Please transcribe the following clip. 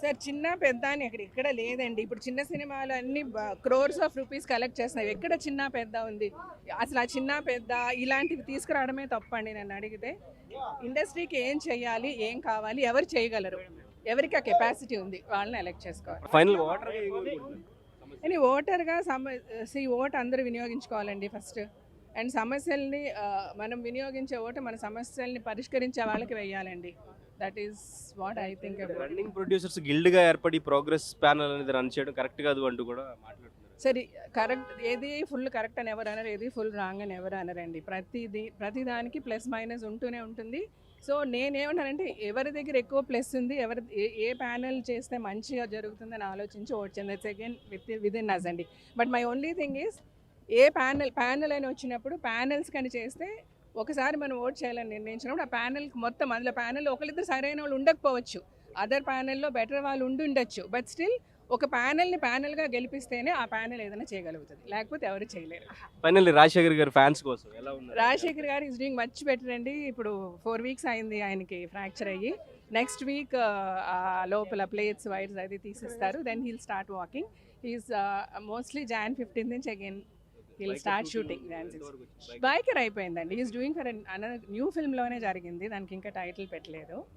Sir చిన్న పెద్ద అని ఇక్కడ లేదండి. ఇప్పుడు చిన్న సినిమాలు అన్ని క్రోర్స్ ఆఫ్ రూపీస్ కలెక్ట్ చేస్తున్నాయి. ఎక్కడ చిన్న పెద్ద ఉంది? అసలు ఆ చిన్న పెద్ద ఇలాంటివి తీసుకురావడమే తప్పండి నన్ను అడిగితే. ఇండస్ట్రీకి ఏం చేయాలి, ఏం కావాలి, ఎవరు చేయగలరు, ఎవరికి ఆ కెపాసిటీ ఉంది, వాళ్ళని ఎలెక్ట్ చేసుకోవాలి. ఫైనల్ వాటర్ అని ఓటర్గా ఓట్ అందరూ వినియోగించుకోవాలండి ఫస్ట్. అండ్ సమస్యల్ని మనం వినియోగించే ఓటు మన సమస్యల్ని పరిష్కరించే వాళ్ళకి వెయ్యాలండి. That is what I think about. Running producers guild గా ఏర్పడి ప్రోగ్రెస్ ప్యానల్ అనేది రన్ చేయడం కరెక్ట్ కాదు అంటూ కూడా మాట్లాడుతున్నారు. సరే, కరెక్ట్ ఏది ఫుల్ కరెక్ట్ అని ఎవరు అనరు, ఏది ఫుల్ రాంగ్ అని ఎవరు అనరండి. ప్రతిదానికి ప్లస్ మైనస్ ఉంటూనే ఉంటుంది. సో నేనేమంటానంటే ఎవరి దగ్గర ఎక్కువ ప్లస్ ఉంది, ఏ ప్యానెల్ చేస్తే మంచిగా జరుగుతుందని ఆలోచించి ఓట్ చేయండి. దట్స్ అగైన్ విదిన్ అస్ అండి. But my only thing is a panel అని వచ్చినప్పుడు ప్యానెల్స్ కానీ చేస్తే ఒకసారి మనం ఓట్ చేయాలని నిర్ణయించినప్పుడు ఆ ప్యానెల్కి మొత్తం అందులో ప్యానెల్లో ఒకరిద్దరు సరైన వాళ్ళు ఉండకపోవచ్చు, అదర్ ప్యానెల్లో బెటర్ వాళ్ళు ఉండొచ్చు. బట్ స్టిల్ ఒక ప్యానెల్గా గెలిపిస్తేనే ఆ ప్యానెల్ ఏదైనా చేయగలుగుతుంది, లేకపోతే ఎవరు చేయలేరు. ఫైనల్లీ రాజశేఖర్ గారి ఫ్యాన్స్ కోసం ఎలా ఉన్నారు? రాజశేఖర్ గారు ఈజ్ డూయింగ్ మచ్ బెటర్ అండి. ఇప్పుడు 4 weeks అయింది ఆయనకి ఫ్రాక్చర్ అయ్యి. నెక్స్ట్ వీక్ లోపల ప్లేట్స్ వైర్స్ అది తీసిస్తారు. Then he'll start walking. Is mostly Jan 15 నుంచి again he'll start shooting. Biker అయిపోయిందండి. ఈజ్ డూయింగ్ ఫర్ న్యూ ఫిల్మ్లోనే జరిగింది, దానికి ఇంకా టైటిల్ పెట్టలేదు.